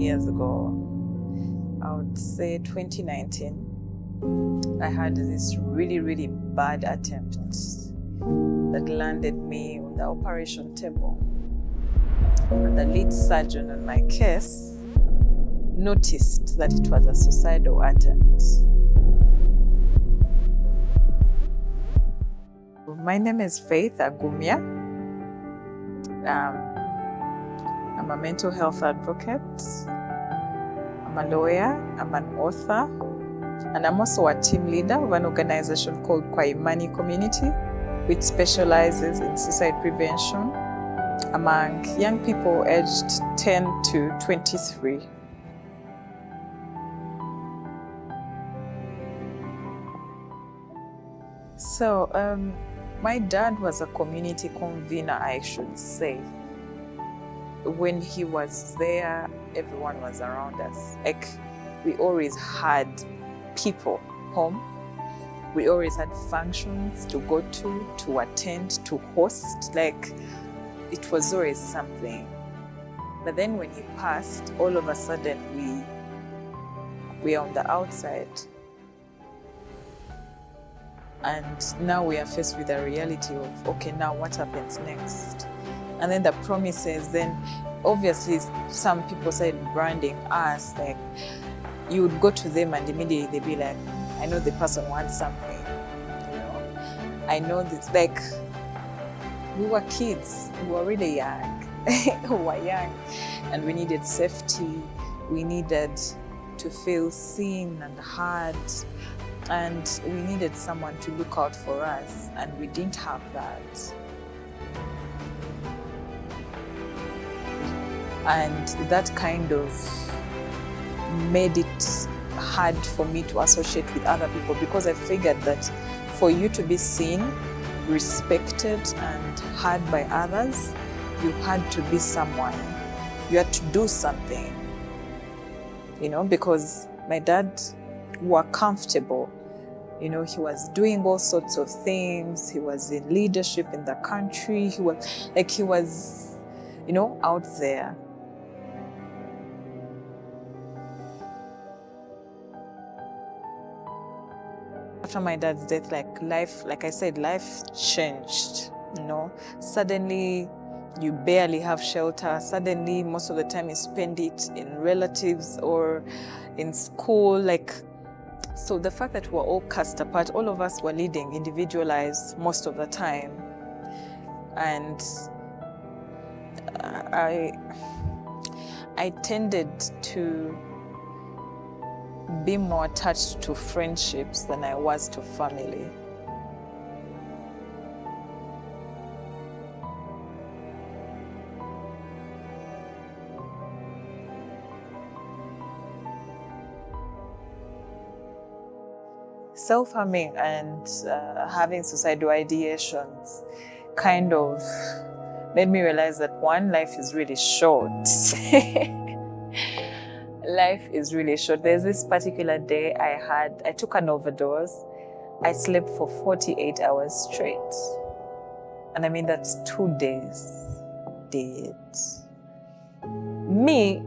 years ago, I would say 2019, I had this really, really bad attempt that landed me on the operation table. And the lead surgeon on my case noticed that it was a suicidal attempt. My name is Faith Agumya. I'm a mental health advocate. I'm a lawyer. I'm an author. And I'm also a team leader of an organization called Kwa Imani Community, which specializes in suicide prevention among young people aged 10 to 23. So, my dad was a community convener, I should say. When he was there, everyone was around us. Like, we always had people home. We always had functions to go to attend, to host. Like, it was always something. But then when he passed, all of a sudden we are on the outside. And now we are faced with the reality of, okay, now what happens next? And then the promises, then obviously some people started branding us, like you would go to them and immediately they'd be like, I know the person wants something, you know? I know this, like, we were kids, we were really young, we were young, and we needed safety, we needed to feel seen and heard, and we needed someone to look out for us, and we didn't have that. And that kind of made it hard for me to associate with other people, because I figured that for you to be seen, respected, and heard by others, you had to be someone. You had to do something, you know, because my dad were comfortable. You know, he was doing all sorts of things. He was in leadership in the country. He was, you know, out there. After my dad's death, like I said, life changed, you know. Suddenly, you barely have shelter. Suddenly, most of the time you spend it in relatives or in school, like. So the fact that we're all cast apart, all of us were leading individual lives most of the time. And I tended to be more attached to friendships than I was to family. Self-harming and having suicidal ideations kind of made me realize that one, life is really short. Life is really short. There's this particular day I took an overdose. I slept for 48 hours straight. And I mean, that's 2 days dead. Me,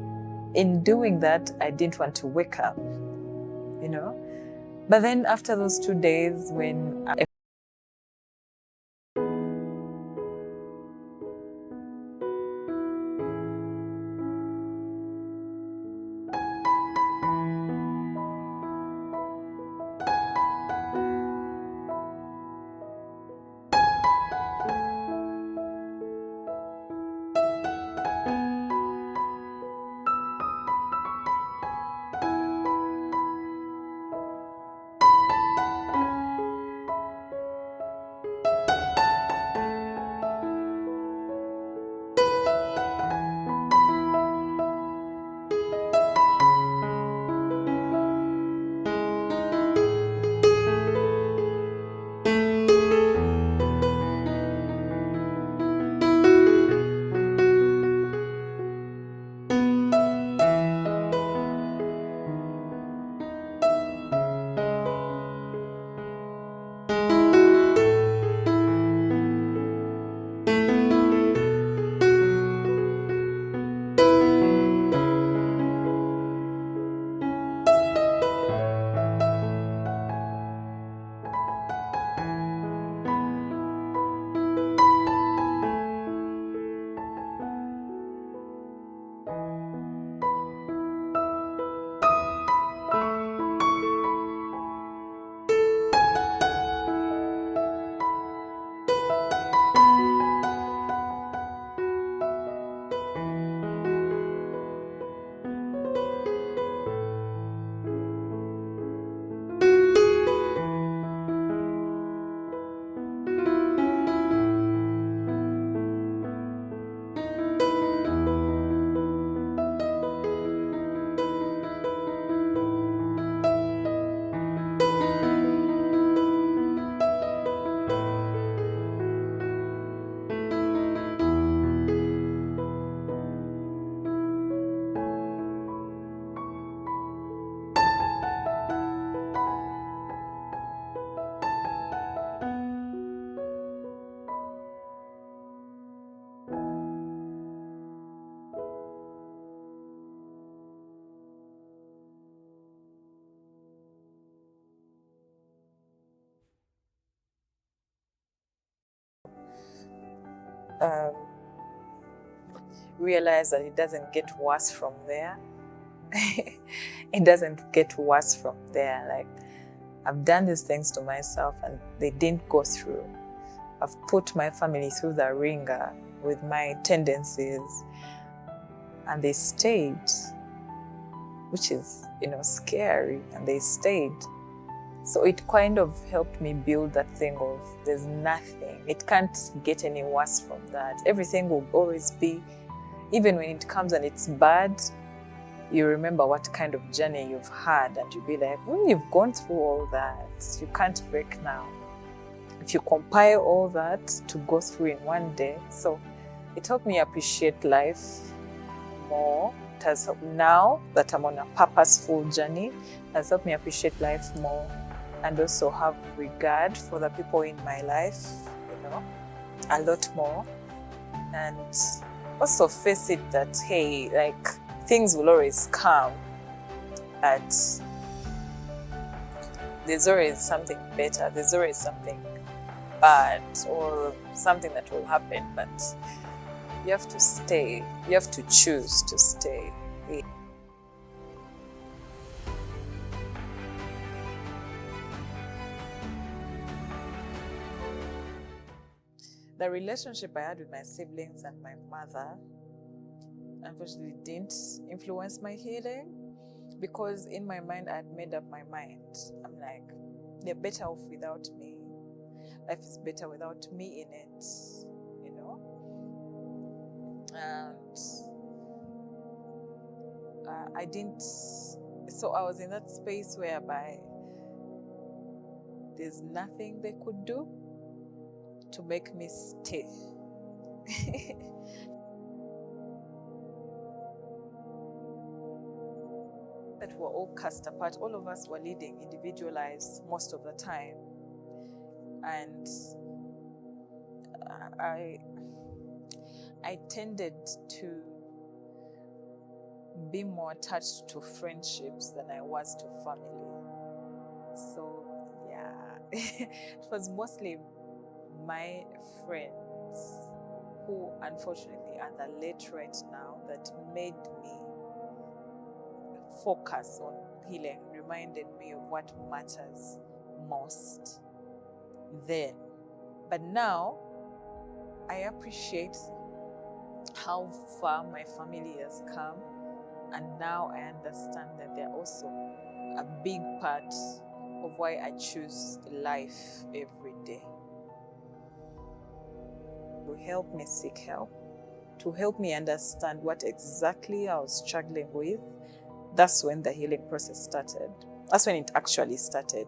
in doing that, I didn't want to wake up, you know? But then after those 2 days, when realize that it doesn't get worse from there. It doesn't get worse from there. Like, I've done these things to myself and they didn't go through. I've put my family through the ringer with my tendencies and they stayed, which is, scary, and they stayed. So it kind of helped me build that thing of there's nothing. It can't get any worse from that. Everything will always be, even when it comes and it's bad, you remember what kind of journey you've had and you'll be like, you've gone through all that. You can't break now. If you compile all that to go through in one day. So it helped me appreciate life more. It has helped, now that I'm on a purposeful journey, it has helped me appreciate life more and also have regard for the people in my life, a lot more. And also face it that, hey, like, things will always come, that there's always something better, there's always something bad or something that will happen, but you have to stay, you have to choose to stay. The relationship I had with my siblings and my mother unfortunately didn't influence my healing, because in my mind I had made up my mind. I'm like, they're better off without me. Life is better without me in it, And I didn't, so I was in that space whereby there's nothing they could do to make me stay. That we're all cast apart. All of us were leading individual lives most of the time. And I tended to be more attached to friendships than I was to family. So yeah, it was mostly my friends who unfortunately are the late right now that made me focus on healing, reminded me of what matters most then. But now I appreciate how far my family has come, and now I understand that they're also a big part of why I choose life every day. To help me seek help, to help me understand what exactly I was struggling with. That's when the healing process started. That's when it actually started.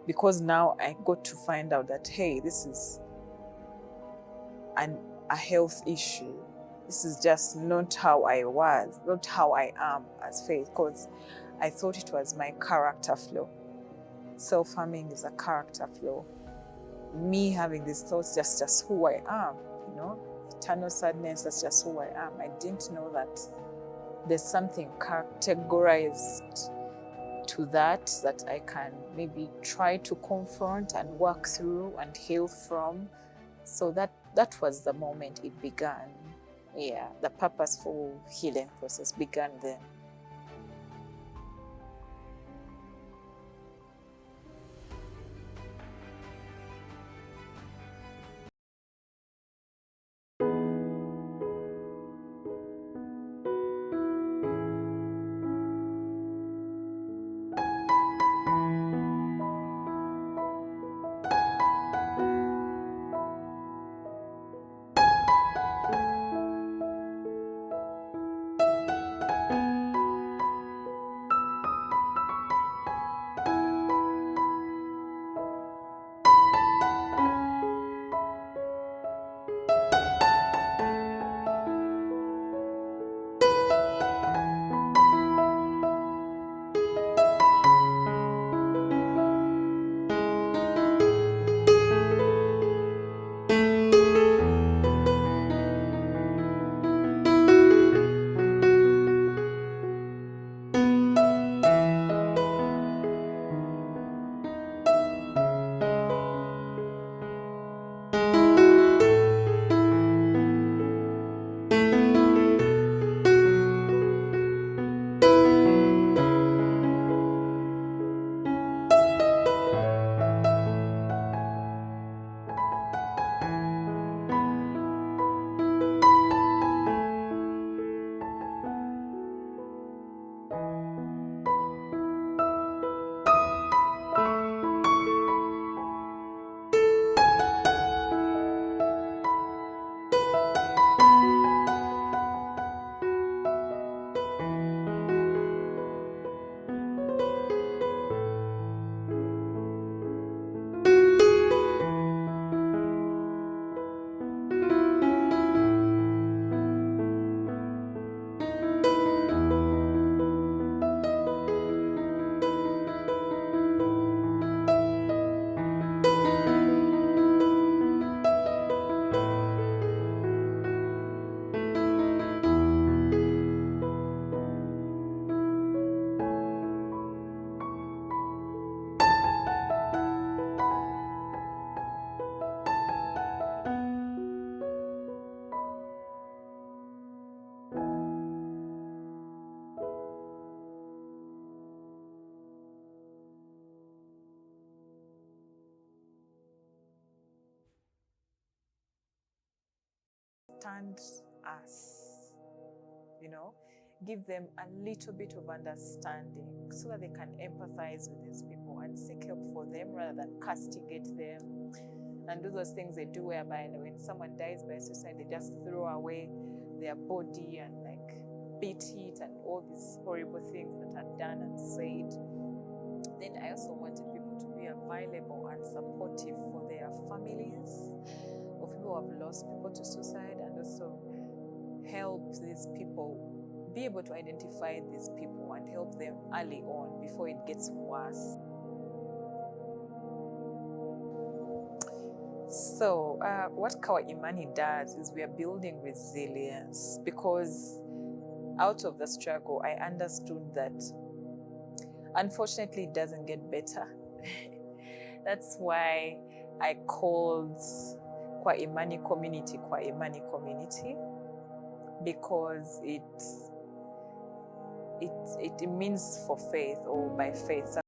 Because now I got to find out that, hey, this is a health issue. This is just not how I was, not how I am as Faith, because I thought it was my character flaw. Self-harming is a character flaw. Me having these thoughts, just who I am, eternal sadness, that's just who I am. I didn't know that there's something categorized to that I can maybe try to confront and work through and heal from. So that was the moment it began. Yeah, the purposeful healing process began then. understand us, give them a little bit of understanding so that they can empathize with these people and seek help for them rather than castigate them and do those things they do whereby when someone dies by suicide, they just throw away their body and beat it and all these horrible things that are done and said. Then I also wanted people to be available and supportive for their families of people who have lost people to suicide, and also help these people be able to identify these people and help them early on before it gets worse. So what Kawa Imani does is we are building resilience, because out of the struggle, I understood that unfortunately it doesn't get better. That's why I called Kwa Imani community, because it means for faith or by faith.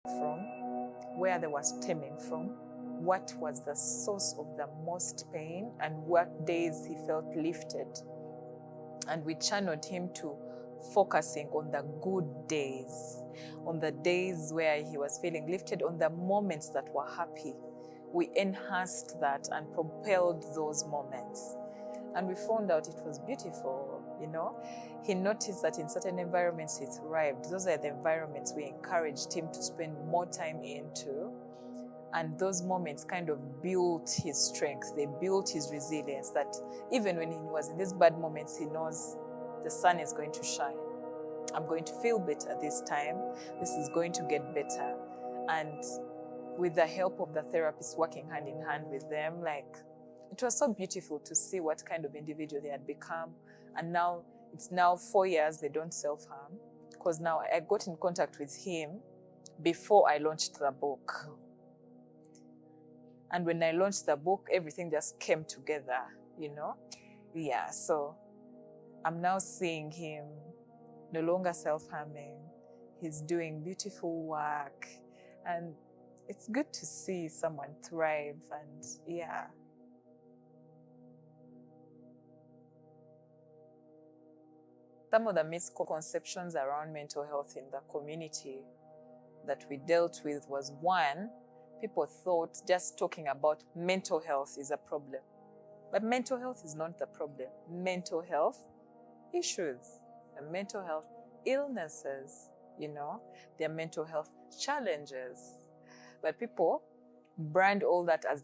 From where they were stemming from, what was the source of the most pain, and what days he felt lifted. And we channeled him to focusing on the good days, on the days where he was feeling lifted, on the moments that were happy. We enhanced that and propelled those moments. And we found out it was beautiful, He noticed that in certain environments he thrived. Those are the environments we encouraged him to spend more time into. And those moments kind of built his strength. They built his resilience, that even when he was in these bad moments, he knows the sun is going to shine. I'm going to feel better this time. This is going to get better. And with the help of the therapist working hand in hand with them, it was so beautiful to see what kind of individual they had become. And now it's 4 years they don't self-harm, because now I got in contact with him before I launched the book. And when I launched the book, everything just came together, Yeah, so I'm now seeing him no longer self-harming. He's doing beautiful work. And it's good to see someone thrive, and yeah. some of the misconceptions around mental health in the community that we dealt with was, one, people thought just talking about mental health is a problem. But mental health is not the problem. Mental health issues and mental health illnesses, their mental health challenges. But people brand all that as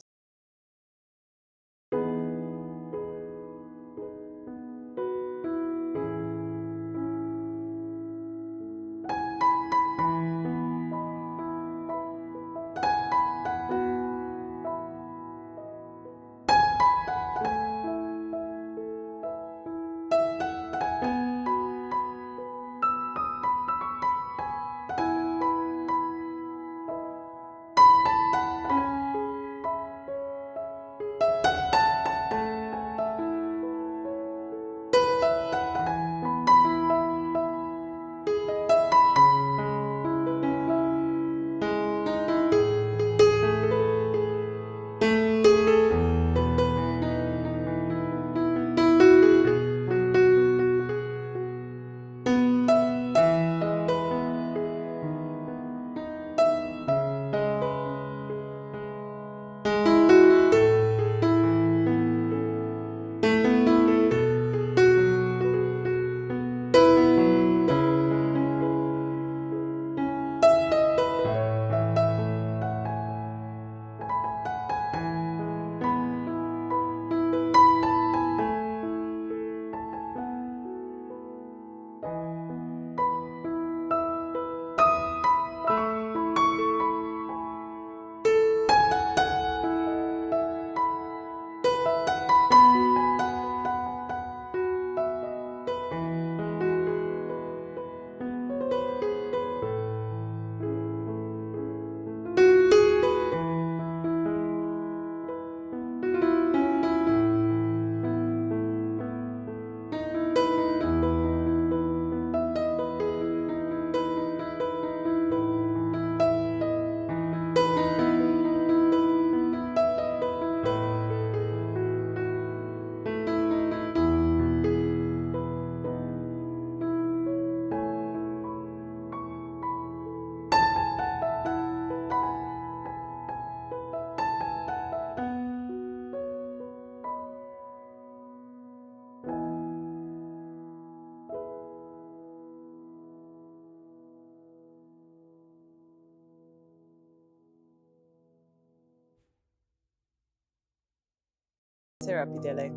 therapy. They're like,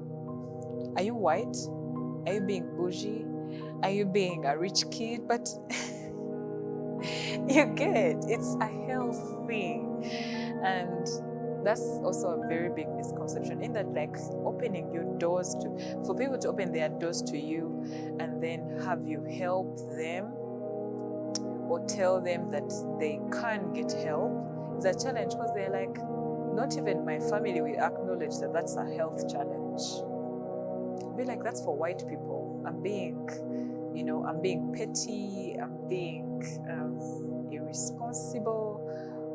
are you white? Are you being bougie? Are you being a rich kid? But you get, it's a health thing. And that's also a very big misconception, in that, like, opening your doors for people to open their doors to you and then have you help them or tell them that they can get help is a challenge, because they're like, not even my family will acknowledge that that's a health challenge. Be like, that's for white people. I'm being petty, I'm being irresponsible,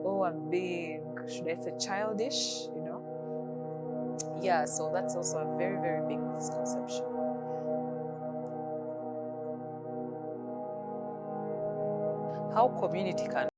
or I'm being, should I say, childish, Yeah, so that's also a very, very big misconception. How community can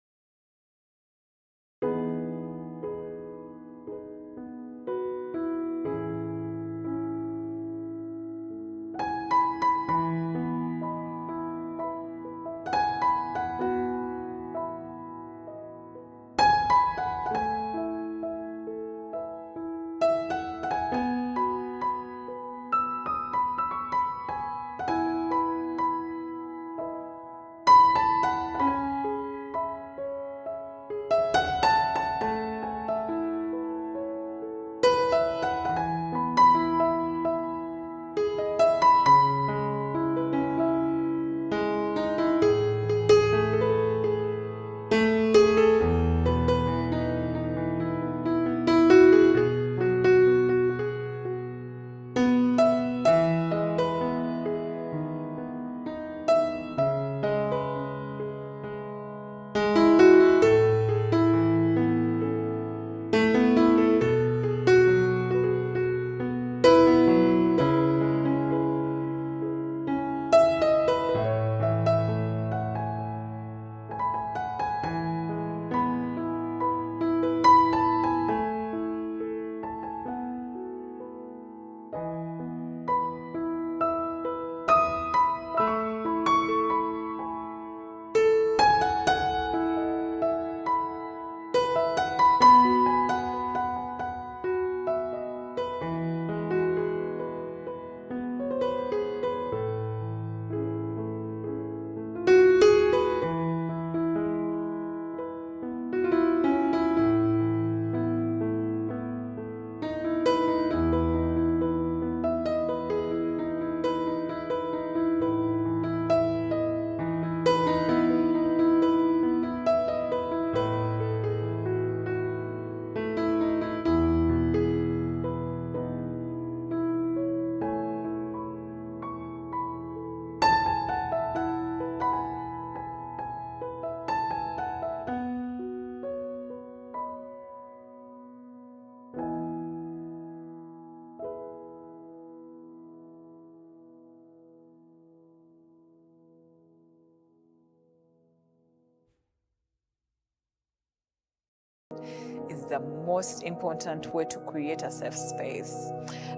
is the most important way to create a safe space.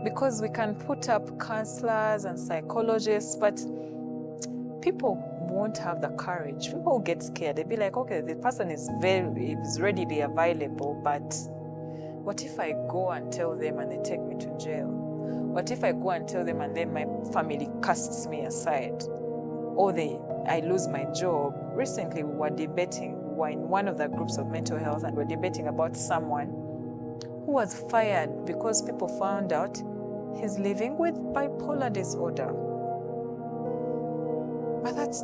Because we can put up counselors and psychologists, but people won't have the courage. People will get scared. They'll be like, okay, the person is readily available, but what if I go and tell them and they take me to jail? What if I go and tell them and then my family casts me aside? Or I lose my job? Recently, we were in one of the groups of mental health, and we're debating about someone who was fired because people found out he's living with bipolar disorder. But that's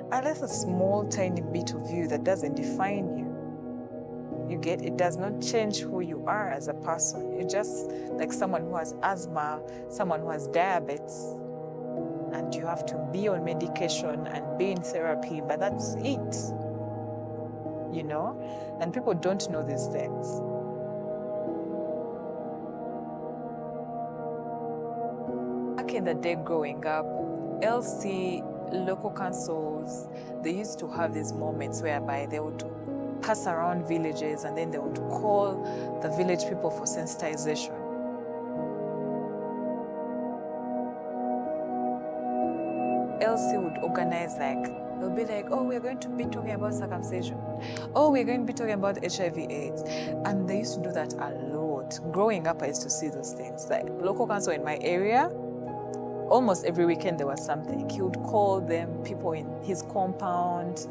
that's a small, tiny bit of you that doesn't define you. You get, it does not change who you are as a person. You're just like someone who has asthma, someone who has diabetes, and you have to be on medication and be in therapy, but that's it, you know? And people don't know these things. Back in the day growing up, LC, local councils, they used to have these moments whereby they would pass around villages and then they would call the village people for sensitization. LC would organize, like, they'll be like, oh, we're going to be talking about circumcision. Oh, we're going to be talking about HIV/AIDS. And they used to do that a lot. Growing up, I used to see those things. Like, local council in my area, almost every weekend there was something. He would call them, people in his compound.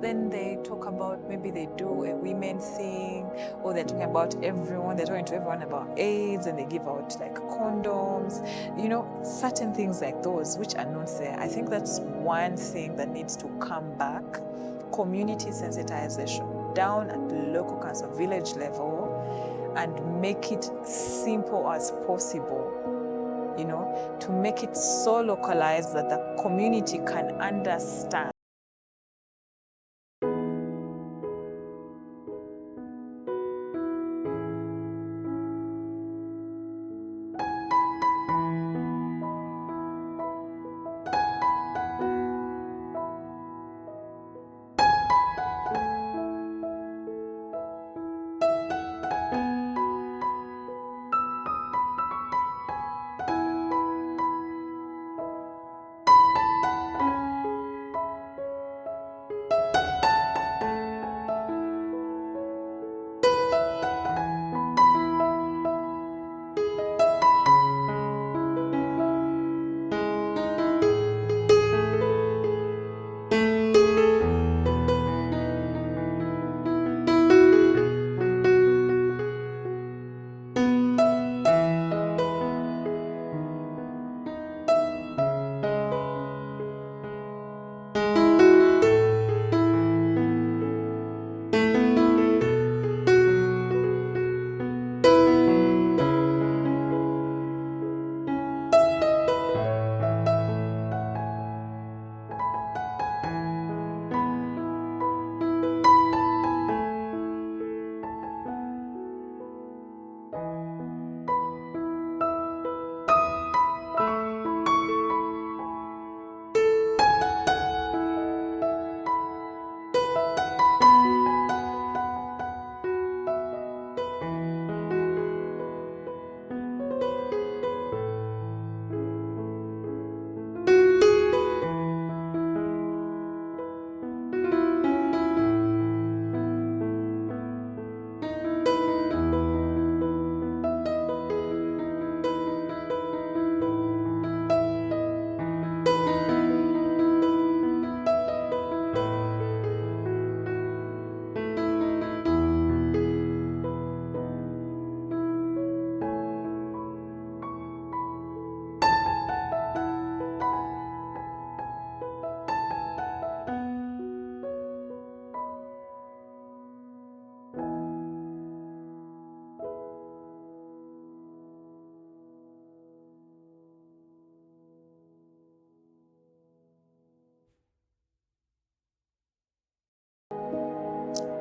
Then they talk about, maybe they do a women thing, or they're talking about everyone, they're talking to everyone about AIDS, and they give out like condoms, you know, certain things like those, which are not there. I think that's one thing that needs to come back. Community sensitization down at the local council, village level, and make it simple as possible, you know, to make it so localized that the community can understand.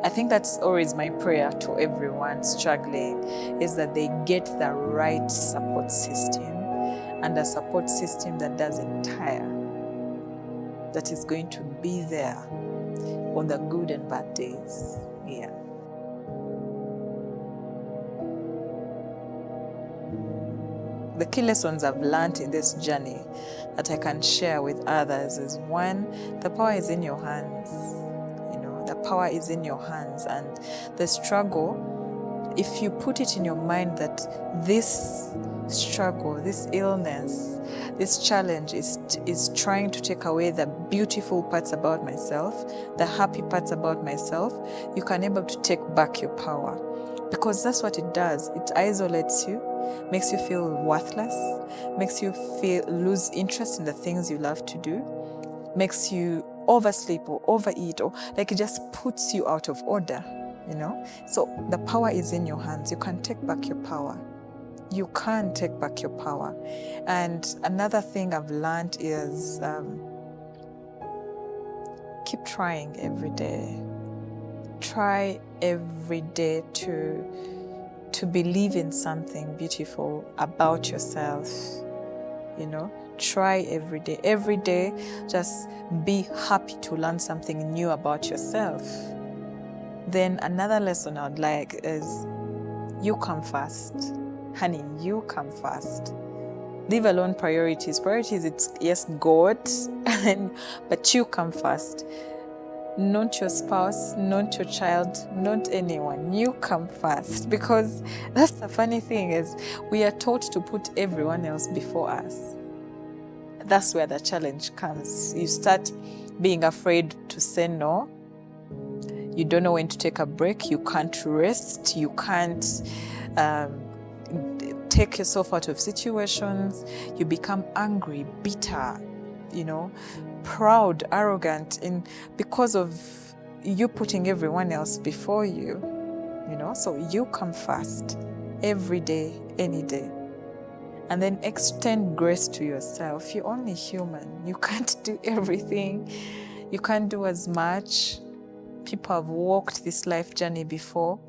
I think that's always my prayer to everyone struggling, is that they get the right support system, and a support system that doesn't tire, that is going to be there on the good and bad days. Yeah. The key lessons I've learned in this journey that I can share with others is, one, the power is in your hands. The power is in your hands, and the struggle, if you put it in your mind that this struggle, this illness, this challenge is trying to take away the beautiful parts about myself, the happy parts about myself, you can be able to take back your power. Because that's what it does. It isolates you, makes you feel worthless, makes you lose interest in the things you love to do, makes you oversleep or overeat, or like it just puts you out of order, So the power is in your hands. You can take back your power. You can take back your power. And another thing I've learned is keep trying every day. Try every day to believe in something beautiful about yourself. Try every day. Every day, just be happy to learn something new about yourself. Then another lesson I'd like is, you come first. Honey, you come first. Leave alone priorities. Priorities, it's yes, God, but you come first. Not your spouse, not your child, not anyone. You come first. Because that's the funny thing, is we are taught to put everyone else before us. That's where the challenge comes. You start being afraid to say no. You don't know when to take a break. You can't rest. You can't take yourself out of situations. You become angry, bitter, proud, arrogant, because of you putting everyone else before you. So you come first every day, any day. And then extend grace to yourself. You're only human. You can't do everything. You can't do as much. People have walked this life journey before.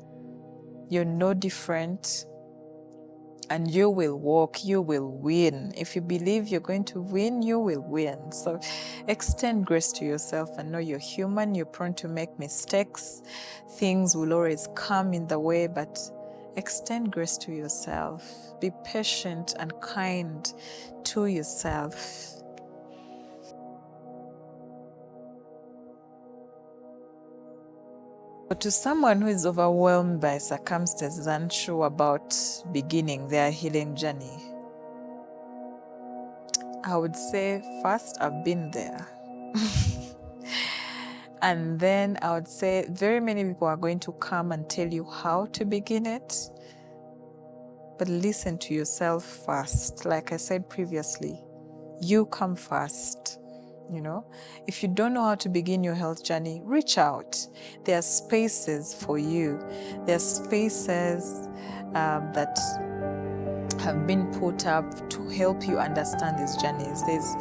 You're no different. And you will walk, you will win. If you believe you're going to win, you will win. So extend grace to yourself and know you're human. You're prone to make mistakes. Things will always come in the way, but extend grace to yourself. Be patient and kind to yourself. To someone who is overwhelmed by circumstances, unsure about beginning their healing journey, I would say, first, I've been there. And then I would say very many people are going to come and tell you how to begin it. But listen to yourself first. Like I said previously, you come first. If you don't know how to begin your health journey, reach out. There are spaces for you. There are spaces that have been put up to help you understand these journeys. There's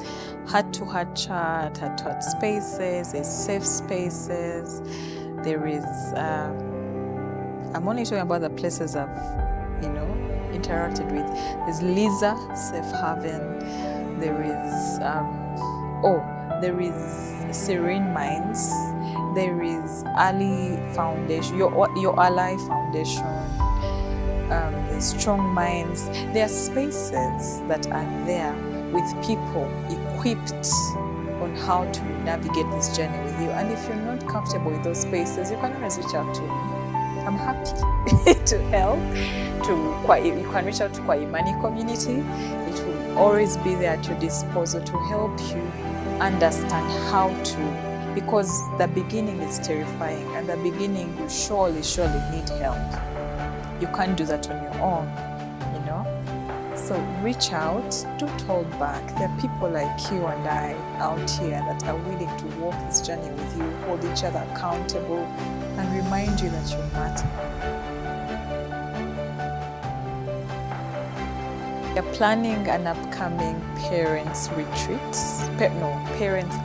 heart-to-heart chat, heart-to-heart spaces, there's safe spaces. There is, I'm only talking about the places I've, interacted with. There's Lisa Safe Haven. There is, there is Serene Minds. There is Ali Foundation, your Ally Foundation. There's Strong Minds. There are spaces that are there with people equipped on how to navigate this journey with you. And if you're not comfortable with those spaces, you can always reach out to me. I'm happy to help. You can reach out to Kwa Imani community. It will always be there at your disposal to help you understand how to, because the beginning is terrifying, and the beginning you surely need help. You can't do that on your own, So reach out, don't hold back. There are people like you and I out here that are willing to walk this journey with you, hold each other accountable, and remind you that you matter. We're planning an upcoming parents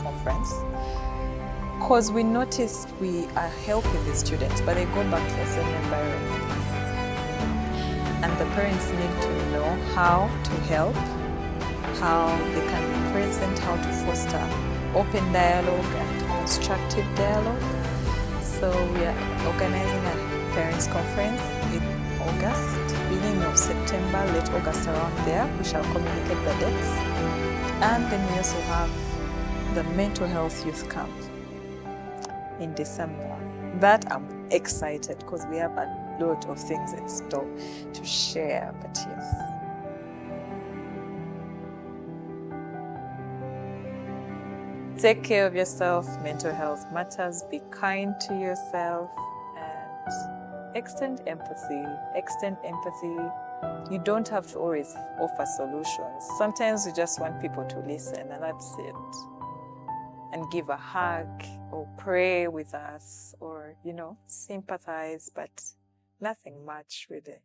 conference, because we noticed we are helping the students, but they go back to the same environment. And the parents need to know how to help, how they can be present, how to foster open dialogue and constructive dialogue. So we are organizing a parents conference in August, beginning of September, late August, around there. We shall communicate the dates. And then we also have the mental health youth camp in December. That I'm excited because we have a lot of things in store to share, but yes. Take care of yourself. Mental health matters. Be kind to yourself and extend empathy. Extend empathy. You don't have to always offer solutions. Sometimes you just want people to listen, and that's it. And give a hug or pray with us or, sympathize, but nothing much really.